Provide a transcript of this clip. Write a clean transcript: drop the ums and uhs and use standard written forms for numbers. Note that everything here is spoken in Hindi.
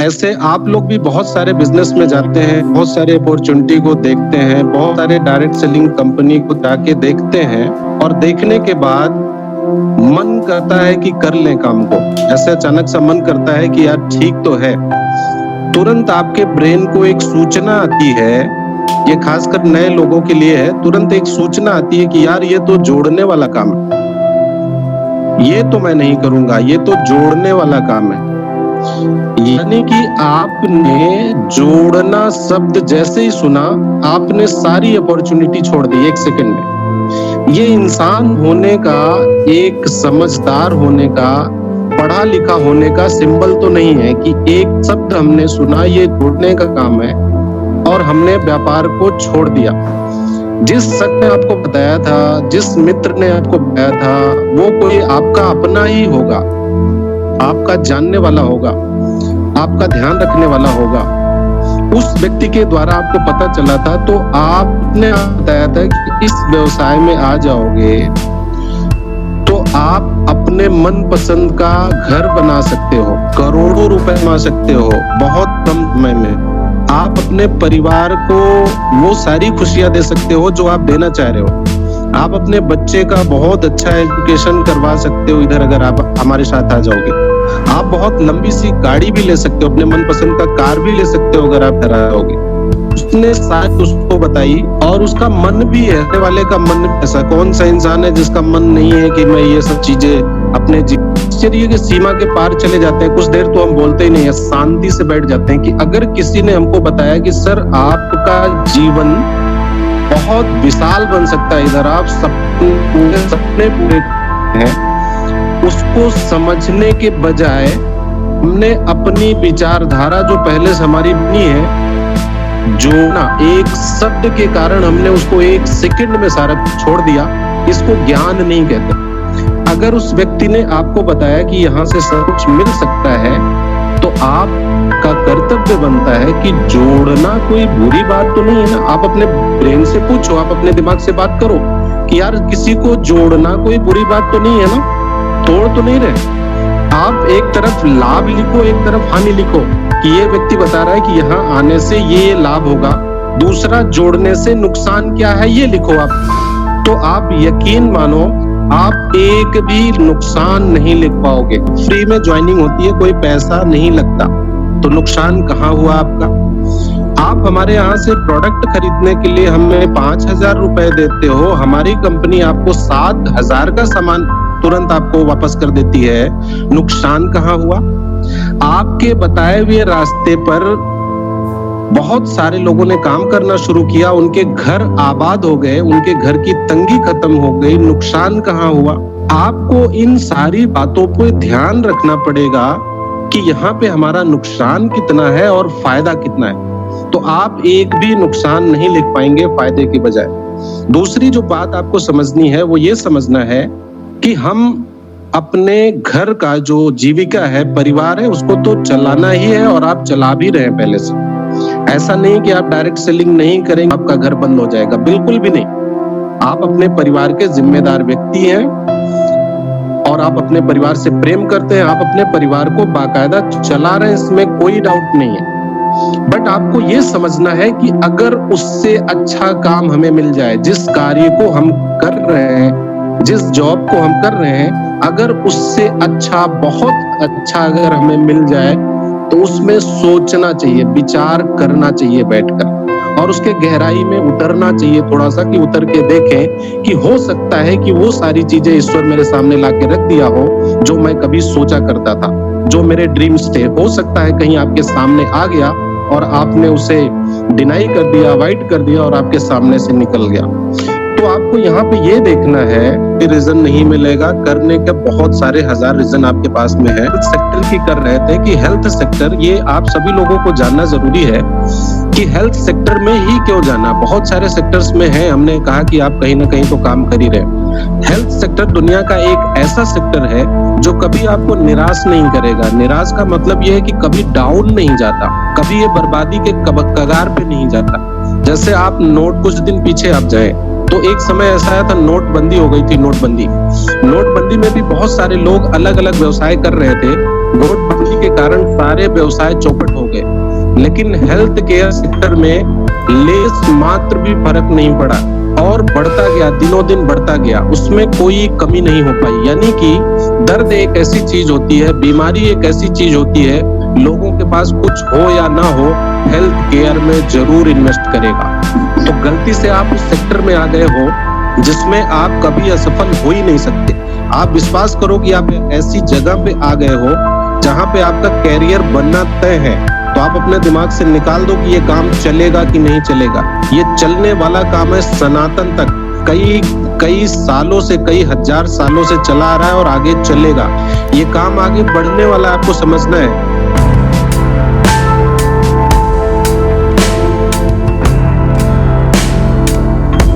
ऐसे आप लोग भी बहुत सारे बिजनेस में जाते हैं, बहुत सारे अपॉर्चुनिटी को देखते हैं, बहुत सारे डायरेक्ट सेलिंग कंपनी को जाके देखते हैं और देखने के बाद मन करता है कि कर लें काम को। ऐसे अचानक सा मन करता है कि यार ठीक तो है, तुरंत आपके ब्रेन को एक सूचना आती है, ये खासकर नए लोगों के लिए है, तुरंत एक सूचना आती है कि यार ये तो जोड़ने वाला काम है, ये तो मैं नहीं करूंगा, ये तो जोड़ने वाला काम है। यानी कि आपने जोड़ना शब्द जैसे ही सुना, आपने सारी अपॉर्चुनिटी छोड़ दी एक सेकंड में। ये इंसान होने का, एक समझदार होने का, पढ़ा लिखा होने का सिंबल तो नहीं है कि एक शब्द हमने सुना, ये जोड़ने का काम है और हमने व्यापार को छोड़ दिया। जिस शख्स ने आपको बताया था, जिस मित्र ने आपको बताया था, वो कोई आपका अपना ही होगा, आपका जानने वाला होगा, आपका ध्यान रखने वाला होगा। उस व्यक्ति के द्वारा आपको पता चला था तो आपने बताया था कि इस व्यवसाय में आ जाओगे तो आप अपने मनपसंद का घर बना सकते हो, करोड़ों रुपए कमा सकते हो बहुत कम समय में। आप अपने परिवार को वो सारी खुशियां दे सकते हो जो आप देना चाह रहे हो। आप अपने बच्चे का बहुत अच्छा एजुकेशन करवा सकते हो इधर, अगर आप हमारे साथ आ जाओगे। आप बहुत लंबी सी गाड़ी भी ले सकते हो, अपने मनपसंद का कार भी ले सकते हो अगर आप इधर आओगे। उसने साथ उसको बताई और उसका मन भी है, रहने वाले का मन ऐसा कौन सा इंसान है जिसका मन नहीं है कि मैं ये सब चीजें अपने आश्चर्य की सीमा के पार चले जाते हैं। कुछ देर तो हम बोलते ही नहीं है, शांति से बैठ जाते हैं कि अगर किसी ने हमको बताया कि सर आपका जीवन बहुत विशाल बन सकता है, इधर आप सपने पूरे हैं, उसको समझने के बजाय हमने अपनी विचारधारा जो पहले से हमारी बनी है, जो ना एक शब्द के कारण हमने उसको एक सेकंड में सारा छोड़ दिया, इसको ज्ञान नहीं कहते। अगर उस व्यक्ति ने आपको बताया कि यहाँ से सब कुछ मिल सकता है तो आपका कर्तव्य बनता है कि जोड़ना कोई बुरी बात तो नहीं है ना। आप अपने ब्रेन से पूछो, आप अपने दिमाग से बात करो कि यार किसी को जोड़ना कोई बुरी बात तो नहीं है ना, तोड़ तो नहीं रहे। आप एक तरफ लाभ लिखो, एक तरफ हानि लिखो कि ये व्यक्ति बता रहा है कि यहाँ आने से ये लाभ होगा, दूसरा जोड़ने से नुकसान क्या है ये लिखो आप। तो आप यकीन मानो आप एक भी नुकसान नहीं लिख पाओगे। फ्री में ज्वाइनिंग होती है, कोई पैसा नहीं लगता, तो नुकसान कहाँ हुआ आपका। आप हमारे यहाँ से प्रोडक्ट खरीदने के लिए हमें 5,000 रुपए देते हो, हमारी कंपनी आपको 7,000 का सामान तुरंत आपको वापस कर देती है, नुकसान कहाँ हुआ। आपके बताए हुए रास्ते पर बहुत सारे लोगों ने काम करना शुरू किया, उनके घर आबाद हो गए, उनके घर की तंगी खत्म हो गई, नुकसान कहाँ हुआ। आपको इन सारी बातों पे ध्यान रखना पड़ेगा कि यहाँ पे हमारा नुकसान कितना है और फायदा कितना है। तो आप एक भी नुकसान नहीं लिख पाएंगे फायदे के बजाय। दूसरी जो बात आपको समझनी है वो ये समझना है कि हम अपने घर का जो जीविका है, परिवार है, उसको तो चलाना ही है और आप चला भी रहे हैं पहले से। ऐसा नहीं कि आप डायरेक्ट सेलिंग नहीं करेंगे आपका घर बंद हो जाएगा, बिल्कुल भी नहीं। आप अपने परिवार के जिम्मेदार व्यक्ति हैं और आप अपने परिवार से प्रेम करते हैं, आप अपने परिवार को बाकायदा चला रहे हैं, इसमें कोई डाउट नहीं है। बट आपको ये समझना है कि अगर उससे अच्छा काम हमें मिल जाए, जिस कार्य को हम कर रहे हैं, जिस जॉब को हम कर रहे हैं, अगर उससे अच्छा, बहुत अच्छा अगर हमें मिल जाए तो उसमें सोचना चाहिए, विचार करना चाहिए बैठकर और उसके गहराई में उतरना चाहिए थोड़ा सा, कि उतर के देखें कि हो सकता है कि वो सारी चीजें ईश्वर मेरे सामने लाके रख दिया हो जो मैं कभी सोचा करता था, जो मेरे ड्रीम्स थे। हो सकता है कहीं आपके सामने आ गया और आपने उसे डिनाई कर दिया, अवॉइड कर दिया और आपके सामने से निकल गया। तो आपको यहाँ पे ये देखना है कि रीजन नहीं मिलेगा, करने के बहुत सारे हजार रीजन आपके पास में है। हेल्थ सेक्टर की कर रहे थे कि हेल्थ सेक्टर, ये आप सभी लोगों को जानना जरूरी है कि हेल्थ सेक्टर में ही क्यों जाना। बहुत सारे सेक्टर्स में है, हमने कहा कि आप कहीं ना कहीं तो काम कर ही रहे। हेल्थ सेक्टर दुनिया का एक ऐसा सेक्टर है जो कभी आपको निराश नहीं करेगा। निराश का मतलब ये है कि कभी डाउन नहीं जाता, कभी ये बर्बादी के कगार पे नहीं जाता। जैसे आप नोट, कुछ दिन पीछे आप जाए तो एक समय ऐसा आया था, नोटबंदी हो गई थी। नोटबंदी में भी बहुत सारे लोग अलग अलग व्यवसाय कर रहे थे। नोटबंदी के कारण सारे व्यवसाय चौपट हो लेकिन हेल्थ केयर सेक्टर में लेस मात्र भी फर्क नहीं पड़ा और बढ़ता गया, दिनों दिन बढ़ता गया, उसमें कोई कमी नहीं हो पाई। यानी कि दर्द एक ऐसी चीज होती है, बीमारी एक ऐसी चीज होती है, लोगों के पास कुछ हो या ना हो, हेल्थ केयर में जरूर इन्वेस्ट करेगा। तो गलती से आप उस सेक्टर में आ गए हो जिसमें आप कभी असफल हो ही नहीं सकते। आप विश्वास करो कि आप ऐसी जगह पे आ गए हो जहां पे आपका कैरियर बनना तय है, तो आप अपने दिमाग से निकाल दो कि ये काम चलेगा कि नहीं चलेगा। ये चलने वाला काम है, सनातन तक कई सालों से, कई हजार सालों से चला आ रहा है और आगे चलेगा। ये काम आगे बढ़ने वाला, आपको समझना है।